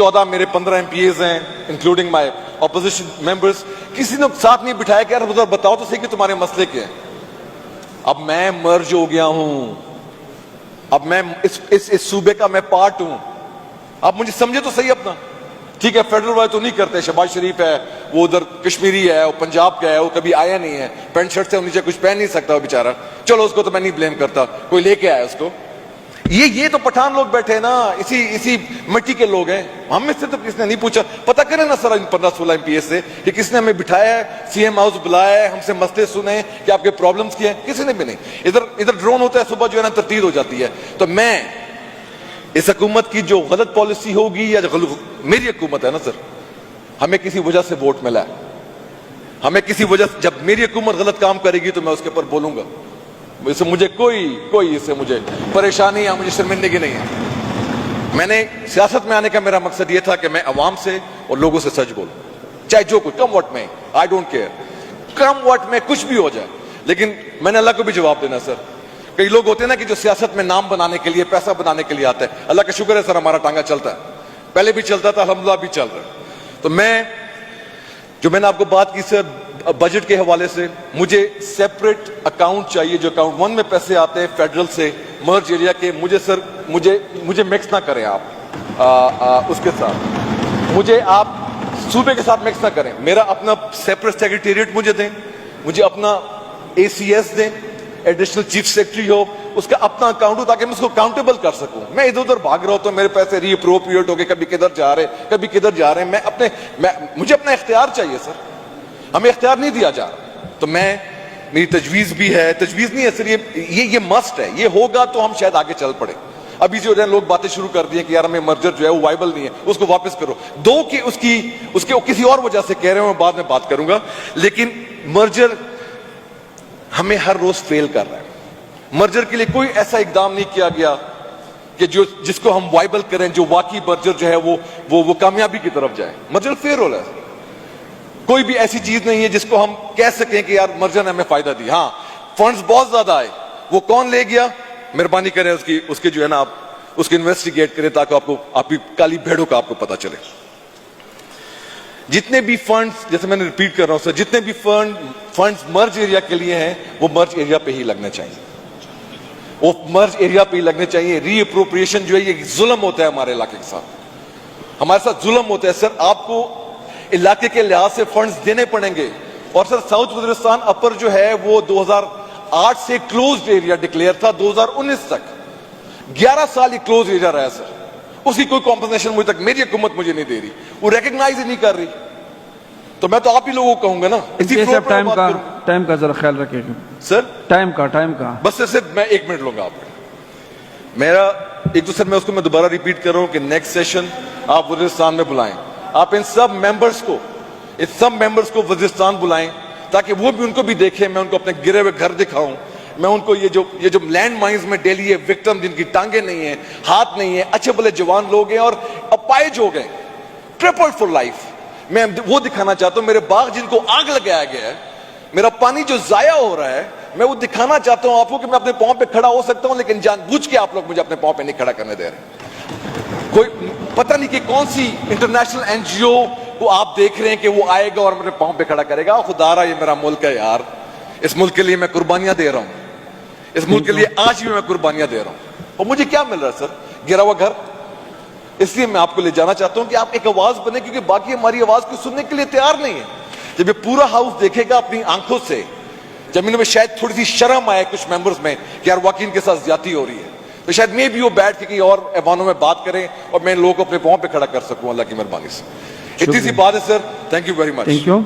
14 मेरे 15 एमपीएज हैं including my opposition members, किसी ने साथ नहीं बिठाया कि यार बताओ तो सही कि तुम्हारे मसले क्या हैं। अब मैं मर्ज हो गया हूं, अब मैं इस सूबे का मैं पार्ट हूं। आप मुझे समझे तो सही अपना। ठीक है, फेडरल वाले तो नहीं करते, शहबाज शरीफ है, वो उधर कश्मीरी है, वो पंजाब का है, वो कभी आया नहीं है, पैंट शर्ट से नीचे कुछ पहन नहीं सकता वो बेचारा। चलो उसको तो मैं नहीं ब्लेम करता, कोई लेके आया उसको। ये तो पठान लोग बैठे हैं ना, इसी मिट्टी के लोग हैं। हम में से तो किसने नहीं पूछा, पता करें ना सर इन 15-16 एमपीएस से कि किसने हमें बिठाया है, सीएम हाउस बुलाया है, हमसे मसले सुने कि आपके प्रॉब्लम्स क्या है, किसी ने भी नहीं। इधर ड्रोन होता है, सुबह जो है ना तरतीब हो जाती है। तो मैं इस हुकूमत की जो गलत पॉलिसी होगी या मेरी हुकूमत है ना सर, हमें किसी वजह से वोट मिला है, हमें किसी वजह से, जब मेरी हुकूमत गलत काम करेगी तो मैं उसके ऊपर बोलूंगा। इससे मुझे कोई इससे मुझे परेशानी या मुझे शर्मिंदगी नहीं है। मैंने सियासत में आने का मेरा मकसद ये था कि मैं अवाम से और लोगों से सच बोलूं, चाहे जो कुछ कम वोट में, I don't care, come vote में कुछ भी हो जाए। लेकिन मैंने अल्लाह को भी जवाब देना सर। कई लोग होते हैं ना कि जो सियासत में नाम बनाने के लिए, पैसा बनाने के लिए आते हैं। अल्लाह का शुक्र है सर, हमारा टांगा चलता है, पहले भी चलता था, अल्हम्दुलिल्लाह भी चल रहा है। तो मैंने आपको बात की सर बजट के हवाले से, मुझे सेपरेट अकाउंट चाहिए, जो अकाउंट 1 में पैसे आते हैं फेडरल से मर्ज एरिया के। मुझे सर मुझे मिक्स ना करें आप उसके साथ, मुझे आप सूबे के साथ मिक्स ना करें। मेरा अपना सेपरेट सेक्रेटेरिएट मुझे दें, मुझे अपना ACS दें, एडिशनल चीफ सेक्रेटरी हो, उसका अपना अकाउंट हो, ताकि मैं उसको काउंटेबल कर सकूं। मैं इधर उधर भाग रहा हूं तो मेरे पैसे रीअप्रोप्रिएट हो गए, कभी किधर जा रहे, कभी किधर जा रहे हैं। मुझे अपना इख्तियार चाहिए सर, हमें इख्तियार नहीं दिया जा रहा। तो मेरी तजवीज भी है, तजवीज नहीं है सर, ये मस्ट है, ये होगा तो हम शायद आगे चल पड़े। अभी जो लोग बातें शुरू कर दिए कि यार हमें मर्जर जो है वो वाइबल नहीं है, उसको वापस करो। दो कि उसके किसी और वजह से कह रहे हो, मैं बाद में बात करूंगा। लेकिन मर्जर हमें हर रोज फेल कर रहा है। मर्जर के लिए कोई ऐसा इकदाम नहीं किया गया कि जिसको हम वाइबल करें, जो वाकई मर्जर जो है वो कामयाबी की तरफ जाए। मर्जर फेल हो रहा है। कोई भी ऐसी चीज नहीं है जिसको हम कह सकें कि यार मर्जर ने हमें फायदा दिया। हाँ, फंड्स बहुत ज्यादा आए, वो कौन ले गया, मेहरबानी करें उसके जो है ना आप उसको इन्वेस्टिगेट करें, ताकि आपकी काली भेड़ों का आपको पता चले। जितने भी फंड्स, जैसे मैंने रिपीट कर रहा हूं सर, जितने भी फंड्स मर्ज एरिया के लिए हैं, वो मर्ज एरिया पे ही लगने चाहिए, वो मर्ज एरिया पे ही लगने चाहिए। रीअप्रोप्रिएशन जो है ये जुल्म होता है हमारे इलाके के साथ, हमारे साथ जुल्म होता है सर। आपको इलाके के लिहाज से फंड्स देने पड़ेंगे। और सर साउथ वजीरिस्तान अपर जो है वो 2008 से क्लोज्ड एरिया डिक्लेयर था, 2019 तक 11 साल ये क्लोज एरिया रहा सर। उसकी कोई कॉम्पनसेशन मुझे तक मेरी हुकूमत मुझे नहीं दे रही, वो रिकॉग्नाइज ही नहीं कर रही। तो मैं तो आप ही लोगों को कहूंगा ना, टाइम का जरा ख्याल रखिएगा सर, टाइम का बस सिर्फ मैं 1 मिनट लूंगा आपको। मेरा एक तो सर मैं उसको दोबारा रिपीट कर रहा हूं कि नेक्स्ट सेशन आप वजीरिस्तान में बुलाएं। आप इन सब मेंबर्स को वजीरिस्तान बुलाएं, ताकि वो भी, उनको भी देखें, मैं उनको अपने गिरे हुए घर दिखाऊं, मैं उनको ये जो लैंड माइंस में डेली ये विक्टिम जिनकी टांगे नहीं है, हाथ नहीं है, अच्छे भले जवान लोग हैं और अपाइज हो गए, ट्रिपल्ड फॉर लाइफ, मैं वो दिखाना चाहता हूं। मेरे बाग जिनको आग लगाया गया है, मेरा पानी जो जाया हो रहा है, मैं वो दिखाना चाहता हूं आपको कि मैं अपने पांव पे खड़ा हो सकता हूं, लेकिन जानबूझ के आप लोग मुझे अपने पांव पे नहीं खड़ा करने दे रहे। कोई पता नहीं कि कौन सी इंटरनेशनल NGO को आप देख रहे हैं कि वो आएगा और मेरे पांव पे खड़ा करेगा। खुदारा ये मेरा मुल्क है यार, इस मुल्क के लिए मैं कुर्बानियां दे रहा हूं, इस मुल्क के लिए आज भी मैं कुर्बानियां दे रहा हूं। और मुझे क्या मिल रहा है सर, गिरा हुआ घर। इसलिए मैं आपको ले जाना चाहता हूं कि आप एक आवाज बने, क्योंकि बाकी हमारी आवाज को सुनने के लिए तैयार नहीं है। जब ये पूरा हाउस देखेगा अपनी आंखों से, जमीन में शायद थोड़ी सी शर्म आए कुछ मेंबर्स में कि यार वाकई इनके साथ ज्यादती हो रही है, तो शायद मैं भी वो बैठ के कहीं और ऐवानों में बात करें और मैं लोगों को अपने पांव पे खड़ा कर सकूं, अल्लाह की मेहरबानी से। इतनी सी बात है sir, thank you very much. Thank you.